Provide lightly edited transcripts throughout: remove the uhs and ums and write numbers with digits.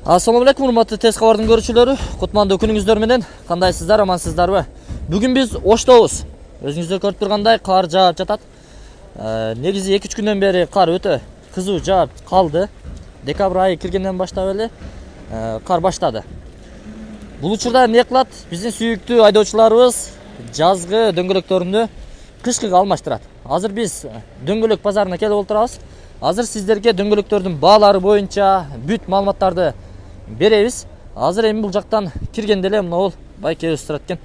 Assalamu alaikum, урматтуу тез кабардын көрүүчүлөрү. Кутмандуу күнүңүздөр менен. Кандайсыздар, амансыздарбы? Бүгүн биз Оштобуз. Өзүңүздөр көрүп тургандай кар жаап жатат. Негизи 2-3 күндөн бери кар өтө кызуу жаап калды. Декабрь айы киргенден баштап эле кар баштады. Бул учурда эмне кылат? Биздин сүйүктүү айдоочуларыбыз жазгы дөңгөлөктөрүндө кышкыга алмаштырат. Азыр биз дөңгөлөк базарына келип отурабыз. Азыр сиздерге дөңгөлөктөрдүн баалары боюнча бүт маалыматтарды беребиз. Азыр эми бул жактан киргенде эле мына бул байкебиз турат экен.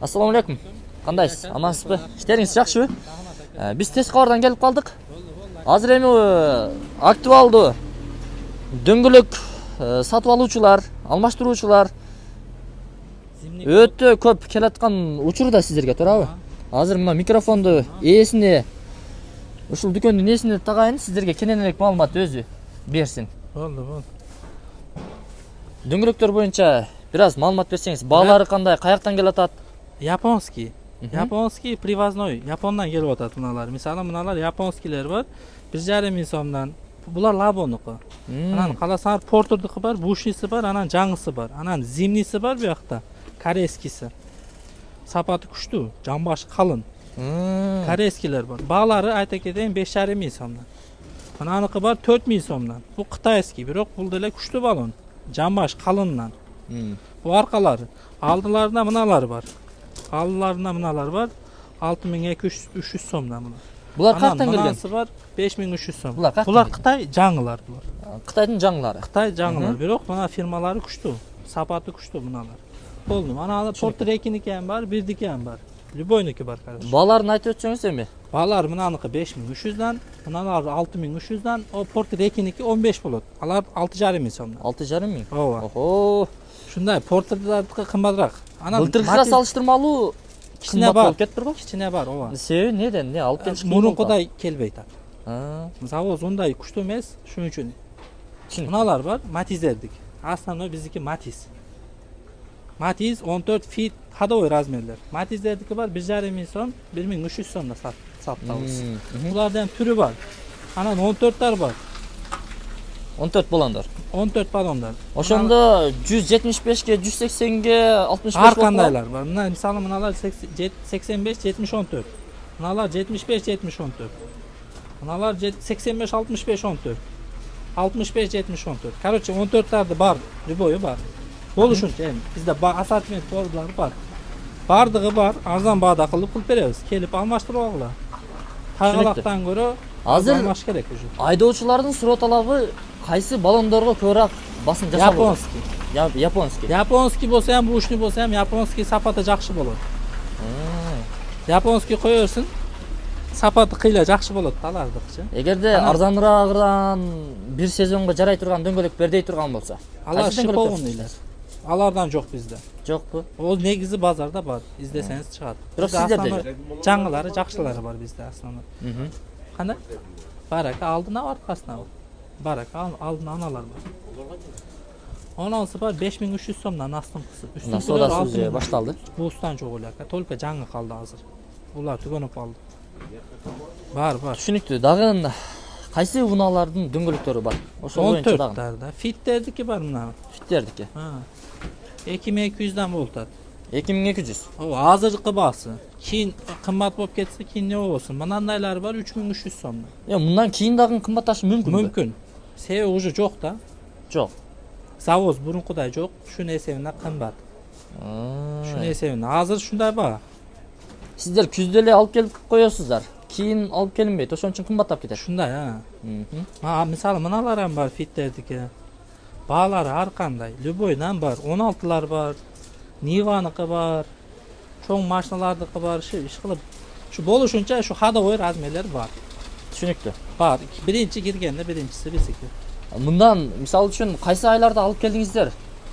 Ассаламу алейкум. Кандайсыз? Амансызбы? Иштериңиз жакшыбы? Биз тез кабардан келип калдык. Азыр эми актуалдуу дөңгөлөк сатып алуучулар, алмаштыруучулар өтө көп келаткан учурда сиздерге туурабы? Азыр мына микрофонду ээсине ушул дүкөндүн ээсине тагайын, сиздерге кененирээк маалымат өзү берсин. Болду. Дөңгөлөктөр боюнча бир аз маалымат берсеңиз, баалары кандай, каяктан келип атат? Японский. Японский привозной. Япондан келип атат мыналар. Мисалы мыналар японскийлер бар. 1,5 миң сомдон. Булар лабонуку. Анан каласаңар портердуку бар, бушниси бар, анан жаңысы бар. Анан зимниси бар буякта. Корейскиси. Сапаты күчтүү, жамбашы калын. Корейскийлер бар. Баалары айта кетейин 5,5 миң сомдон. Ананыкы бар 4 миң сомдон. Бул кытайский, бирок бул деле күчтүү балон. Жамбаш калыннан. Бу аркалары. Алдыларында мыналар бар. Алдыларында мыналар бар. 6200-300 сомдон мына. Булар каяктан келген? Анасы бар 5300 сом. Булар Кытай жаңылар булар. Кытайдын жаңылары. Кытай жаңылар. Бирок мына фирмалары күчтүү. Сапаты күчтүү мыналар. Болду. Аналы портрекиники ham бар, бирдики ham бар. Любойники бар, короче. Бааларын айтып өтсөңүз эми. Баалар мынаныкы 5300дан, мыналар 6300дан, о портрекиники 15 болот. Алар 6,5 миң сомдон. 6,5 миң? Ооба. Охо. Шундай портрдардыкы кымбатыраак. Анан былтыркыга салыштырмалуу кичине бар. Кетти го? Кичине бар, ооба. Себеби неден? Не алып келиш кыйын? Мурункудай келбей атат. Завоз ундай күчтүү эмес, шуның үчүн. Түшүнүктүү. Мыналар бар, Матиздердик. Основной биздики Матиз. Матиз 14 фит ходовой размерлер. Матиздердики бар 1,5 миң сом, 1300 сомдо сатабыз. Булардан түрү бар. Анан 14тар бар. 14 балондар. 14 балондар. Ошондо 175ге, 180ге, 65 ар кандайлар бар. Мына мисалы мыналар 85, 70, 14. Мыналар 75, 70, 14. Мыналар 85, 65, 14. 65, 70, 14. Короче, 14тарды бар, любойу бар. Болушунча эми бизде ассортимент болдулары бар. Бардыгы бар, арзан баада кылып беребиз. Келип алмаштырып алгыла. Тайгалактан көрө азыр алмаш керек уже. Айдоочулардын суроо талабы кайсы балондорго көбүрөөк басым жасалат? Японский. Японский. Японский болсо ham, бушный болсо ham японский сапаты жакшы болот. Японский коёсуң, сапаты кыйла жакшы болот алардыкчы. Эгерде арзаныраагынан бир сезонго жарай турган дөңгөлөк бердей турган болсо, алар шиповныйлар. Алардан жок бизде. Жокпу? Ол негизи базарда бар. Издесеңиз чыгат. Бирок сиздерде жаңылары, жакшылары бар бизде основной. Кандай? Барака алдына бар, аркасына бар. Барака алдына аналар бар. Анасы бар 5300 сомдон астыңкысы. Үстүн башталды. Бустан жок эле. Только жаңы калды азыр. Булар түгөнүп калды. Бар. Түшүнүктүү. Дагы кайсы унаалардын дөңгөлөктөрү бар? Ошо боюнча дагы. 14тарда. Фиттердики бар мына. Фиттердики. 2200дан болот. 2200. Ооба, азыркы баасы. Кийин кымбат болуп кетсе, кийин не болсун. Мынандайлары бар 3300 сомдон. Мындан кийин дагы кымбатташы мүмкүн. Мүмкүн. Себеби уже жок да. Жок. Завоз бурункудай жок, шунун эсебинде кымбат. Шунун эсебинде азыр шундай баа. Сиздер күздө эле алып келип коесуздар. Кийин алып келинбейт, ошон үчүн кымбаттап кетет. Шундай, мисалы мыналар ham бар, фиттердики. Баалары ар кандай. Любойдан бар, 16лар бар. Ниваныкы бар. Чоң машиналардыкы бар, иш кылып. Шу болушунча шу ходовой размерлер бар. Түшүнүктүү. Бар. Биринчи киргенде биринчиси биздики. Мындан мисалы үчүн кайсы айларда алып келдиңиздер?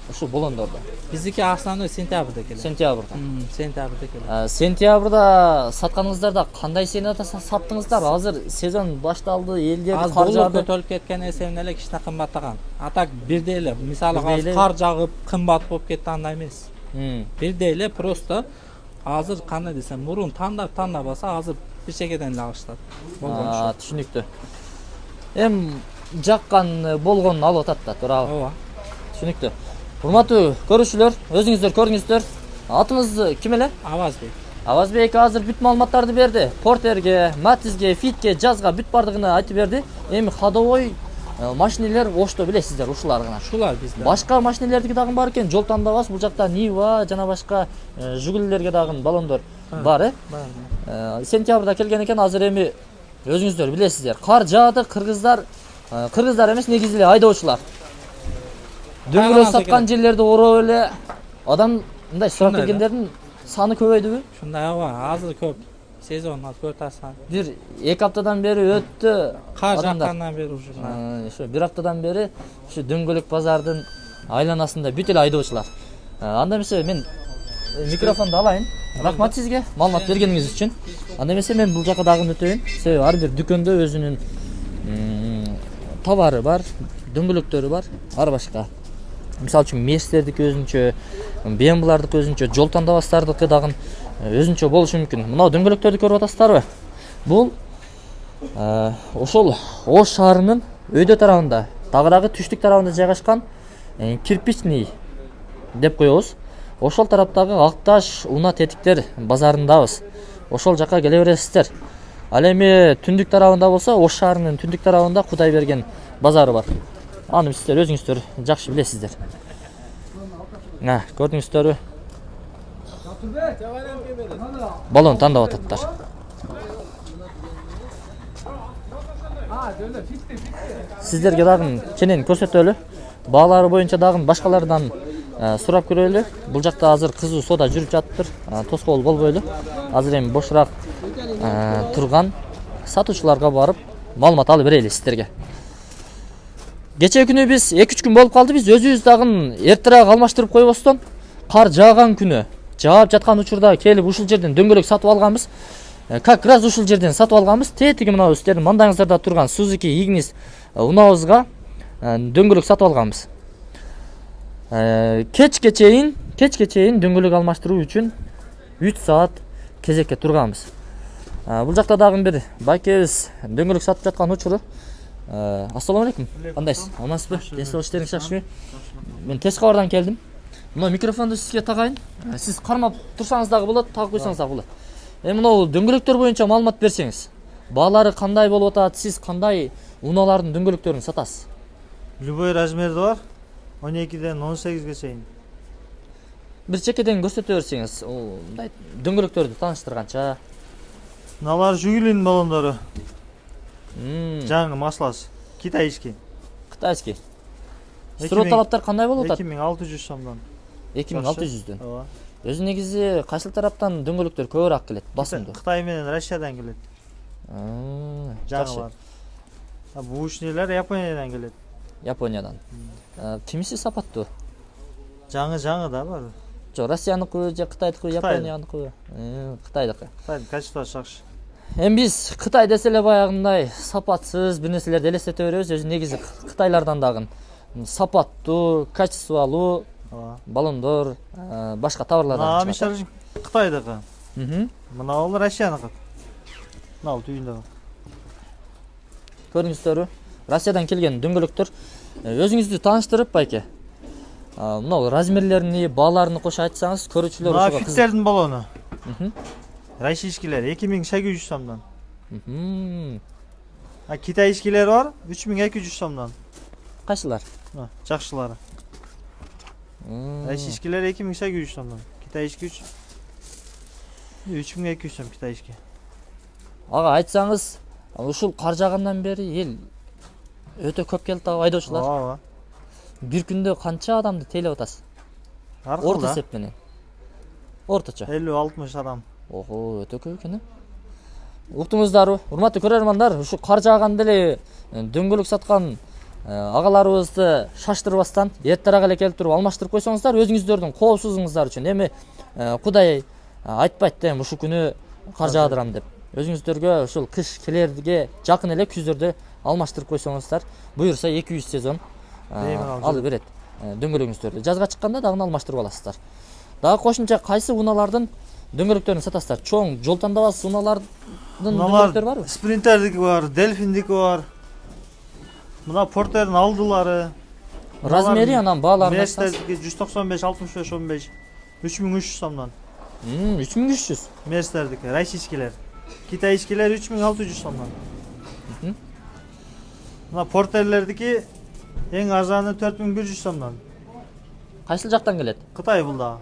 Ушу балондорду. Биздики основной сентябрда келет. Сентябрда. Сентябрда келет. Сентябрда сатканыңыздарда кандай ценада саттыңыздар? Азыр сезон башталды, элдер кар жаады. Көтөрүлүп кеткен эсебинен эле кичине кымбаттаган. Атак бирдей эле, мисалы азыр кар жагып кымбат болуп кетти андай эмес. Бирдей эле просто азыр кандай десем, мурун тандабаса азыр бир чекеден эле алыштат. Түшүнүктүү. Жаккан болгонун алып атат да, туурабы? Ооба. Түшүнүктүү. Урматтуу көрүүчүлөр, өзүңүздөр көрдүңүздөр. Атыңыз ким эле? Авазбек. Авазбек азыр бүт маалыматтарды берди. Портерге, Матизге, Фитке, Жазга бүт бардыгын айтып берди. Эми ходовой машинелер Ошто билесиздер, ушулар гана. Шулар бизде. Башка машинелердики дагы бар экен. Жол тандабас. Бул жакта Нива жана башка Жигулилерге дагы баллондор бар, Бар. Сентябрда келген экен. Азыр эми өзүңүздөр билесиздер. Кар жаады, кыргыздар эмес, негизи эле айдоочулар. Дөңгөлөк саткан жерлерди ороп эле адам мындай сурап Шундай да. келгендердин саны көбөйдүбү? Шундай ооба, азыр көп. Сезон көп тарсан. Бир 2 аптадан бери өттү. Кар жаккандан бери уже. Ошо 1 аптадан бери ушу дөңгөлөк базардын айланасында бүт эле айдоочулар. Анда эмесе мен микрофонду алайын. Рахмат сизге маалымат бергениңиз үчүн. Анда эмесе мен бул жака дагы өтөйүн. Себеби ар бир дүкөндө өзүнүн товары бар, дөңгөлөктөрү бар, ар башка. Мисалы үчүн Мерстердики өзүнчө, BMW-лардыкы өзүнчө, жол тандабастардыкы дагы өзүнчө болушу мүмкүн. Мына дөңгөлөктөрдү көрүп атасыздарбы? Бул ошол Ош шаарынын өйдө тарабында, дагы түштүк тарабында жайгашкан кирпичный деп коебуз. Ошол тараптагы Акташ унаа тетиктер базарындабыз. Ошол жака келе бересиздер. Ал эми түндүк тарабында болсо, Ош шаарынын түндүк тарабында Кудайберген базары бар. Аны сиздер өзүңүздөр жакшы билесиздер. Көрдүңүздөрбү? Баллон тандап ататтар. Сиздерге дагы кенен көрсөтөлү. Баалары боюнча дагы башкалардан сурап көрөлү. Бул жакта азыр кызуу соода жүрүп жатыптыр. Тоскоол болбойлу. Азыр эми бошураак турган сатуучуларга барып маалымат алып берели сиздерге. Кечээ күнү биз 2-3 күн болуп калды. Биз өзүбүз дагы эртерээк алмаштырып койбостон кар жааган күнү, жаап жаткан учурда келип ушул жерден дөңгөлөк сатып алганбыз. Как раз ушул жерден сатып алганбыз. Тетиги мына сиздердин мандаңыздарда турган Suzuki Ignis унаабызга дөңгөлөк сатып алганбыз. Кечке чейин дөңгөлөк алмаштыруу үчүн 3 саат кезекке турганбыз. Бул жакта дагы бир байкебиз дөңгөлөк сатып жаткан учуру. Ассаламу алейкум. Кандайсыз? Амансызбы? Ден иштериңиз жакшыбы? Мен тез кабардан келдим. Мына микрофонду сизге тагайын. Сиз кармап турсаңыз дагы болот, тагып койсоңуз дагы болот. Мына дөңгөлөктөр боюнча маалымат берсеңиз. Баалары кандай болуп атат? Сиз кандай унаалардын дөңгөлөктөрүн сатасыз? Любой размерде бар. 12ден 18ге чейин. Бир чекеден көрсөтө берсеңиз, мындай дөңгөлөктөрдү тааныштырганча. Мыналар Жигулин баллондору. Жаңы масласы. Китайский. Кытайский. Строо талаптар кандай болуп атат? 2600 сомдон. 2600дөн. Ооба. Өзү негизи кайсыл тараптан дөңгөлөктөр көбүрөөк келет, басымдуу? Кытай менен Россиядан келет. Жаңы бар. Бушнелер Япониядан келет. Япониядан. Кимиси сапаттуу? Жаңы да бар. Жок, Россияныкы же Кытайдыкы, Японияныкы? Кытайдыкы. Кытайдын качествосы жакшы. Эми биз Кытай десе эле баягындай сапатсыз бир нерселерди элестете беребиз. Өзү негизи Кытайлардан дагы сапаттуу, качестволуу баллондор, башка товарлардан чыгат. Мисалы Кытайдыкы. Мына ол Россияныкы. Мына түйүндө. Көрүңүздөрбү? Россиядан келген дөңгөлөктөр. Өзүңүздү тааныштырып байке. Мына размерлерини, бааларын кошо айтсаңыз, көрүүчүлөр ушуга кызык. Фиттердин баллону. Российскилер 2800 сомдон. Китайскилер бар 3200 сомдон. Кайсылар? Жакшылары. Российскилер 2800 сомдон. Китайский 3200 сом китайский. Ага айтсаңыз, ушул кар жаагандан бери эл өтө көп келип айдоочулар. Ооба. Бир күндө канча адамды тейлеп атасыз? Орто эсеп менен. Орточо 50-60 адам. Ого, өтө көп экен. Уктуңуздарбы? Урматтуу көрөрмандар, ушу кар жааганда эле дөңгөлөк саткан агаларыбызды шаштырбастан эртерээк эле келип туруп алмаштырып койсоңуздар, өзүңүздөрдүн коопсуздугуңуздар үчүн. Эми Кудай айтпайт да, ушул күнү кар жаадырам деп. Өзүңүздөргө ушул кыш келерге жакын эле күздөрдө алмаштырып койсоңуздар, буюрса 200 сезон алып берет дөңгөлөгүңүздөрдү. Жазга чыкканда дагы алмаштырып аласыздар. Дагы кошумча кайсы унаалардын дөңгөлөктөрүн сатасыздар? Чоң жол тандабас унаалардын дөңгөлөктөрү барбы? Спринтердики бар, Дельфиндики бар. Мына Портердин алдылары. Размери анан бааларын айтсаңыз. Mercedes'deki 195, 65, 15. 3300 somdan. 3300. Mercedes'deki Российskiler. Kitayskiler 3600 somdan. Buna Porter'lerdeki en arzanı 4100 somdan. Кайсыл жактан келет? Kıtay bulda.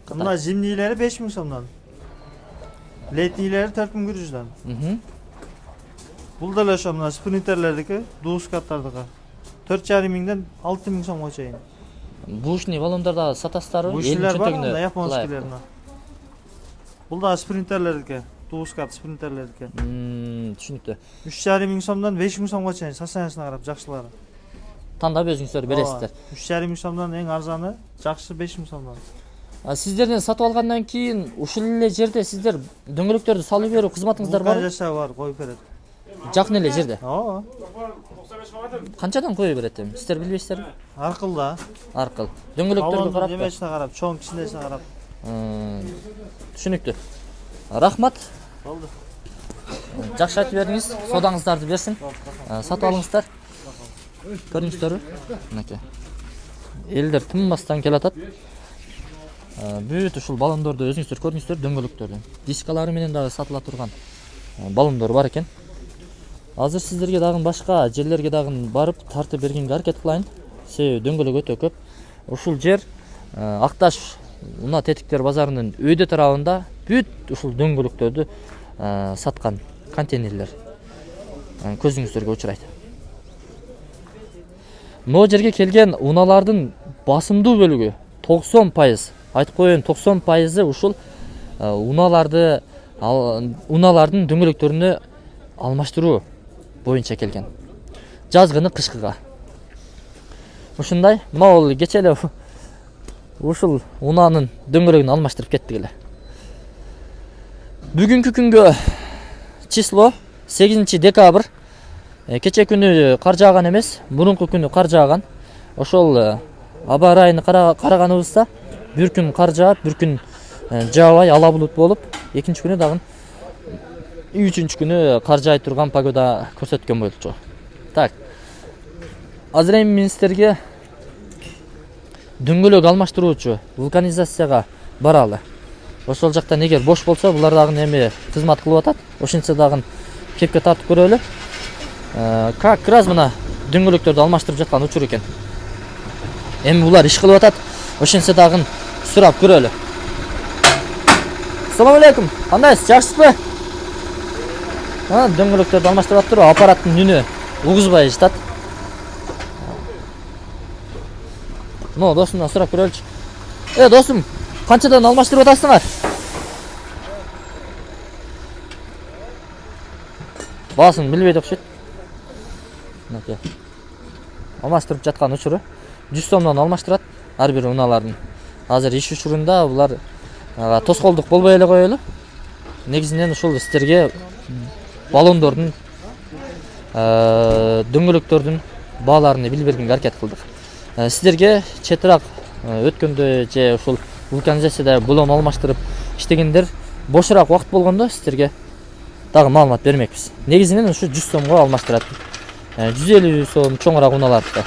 Buna Jimny'leri 5000 somdan. Letny'leri 4100'den. Bulda da şu buna Sprinter'lerdeki Duus katlardaki 4,5 mingden 6000 somga çeyin. Бушный баллондарда сатасыздарбы? Bu işler var mı? Japonskilerine. Bulda Sprinter'lerdeki Duus kat Sprinter'lerdeki. Түшүнүктүү. 3,5 ming somdan 5 ming somga çeyin. Sasanasına qarab жақсылары. Тандап өзүңүздөр бересиздер. 3,5 ming somdan en arzanı, жақсы 5 ming somdan. Сиздерден сатып алгандан кийин ушул эле жерде сиздер дөңгөлөктөрдү салып берүү кызматыңыздар Vulkan барбы? жаса бар, коюп берет. Жакын эле жерде. Ооба. Канчадан кое берет эми? Сиздер билбейсиздерби? Аркылда. Аркыл. Дөңгөлөктөргө Баллонду карап. немесине карап, чоң кичинесине карап. Түшүнүктүү. Рахмат. Болду. Жакшы айтып бердиңиз. Содаңыздарды берсин. Сатып алыңыздар. Көрдүңүздөрбү? Мынакей. Элдер тынбастан келатат. Бүт ушул баллондорду өзүңүздөр көрдүңүздөр, дөңгөлөктөрдү. Дискалары менен дагы сатыла турган баллондор бар экен. Азыр сиздерге дагы башка жерлерге дагы барып тартып бергенге аракет кылайын. Себеби дөңгөлөк өтө көп. Ушул жер Акташ Уна Тетиктер базарынын өйдө тарабында бүт ушул дөңгөлөктөрдү саткан контейнерлер көзүңүздөргө учурайт. Могу жерге келген уналардын басымдуу бөлүгү 90%, айтып коеюн 90% ушул уналардын дөңгөлөктөрүнө алмаштыруу боюнча келген. Жазгыны кышкыга. Ушундай, могул кече эле ушул унанын дөңгөлөгүн алмаштырып кеттик эле. Бүгүнкү күнгө число 8 декабрь. Кече күнү кар жааган эмес, мурунку күнү кар жааган. Ошол аба ырайын караганыбызда бир күн кар жаап, бир күн жаабай ала булут болуп, экинчи күнү дагы үчүнчү күнү кар жаай турган погода көрсөткөн болчу. Так. Азыр эми мен сиздерге дөңгөлөк алмаштыруучу вулканизацияга баралы. Ошол жактан эгер бош болсо, булар дагы эми кызмат кылып атат. Ошентсе дагы кепке тартып көрөлү. Как раз мына дөңгөлөктөрдү алмаштырып жаткан учур экен. Эми булар иш кылып атат. Ошентсе дагы сурап көрөлү. Ассаламу алейкум. Кандайсыз? Жакшысызбы? Дөңгөлөктөрдү алмаштырып атып, аппараттын үнү угузбай жатат. Но досумдан сурап көрөлүчү. Досум, канчадан алмаштырып атасыңар? Баасын билбейт окшойт. Мынакей. Алмаштырып жаткан учуру 100 сомдон алмаштырат ар бир уналардын. Азыр иш учурунда булар тоскоолдук болбой эле коелу. Негизинен ушул сиздерге баллондордун дөңгөлөктөрдүн бааларын билип бергенге аракет кылдык. Сиздерге четирак өткөндө же ушул вулканизацияда баллон алмаштырып иштегендер бошураак убакыт болгондо сиздерге дагы маалымат бермекпиз. Негизинен ушу 100 сомго алмаштырат. 150 сом чоңураак уналарды.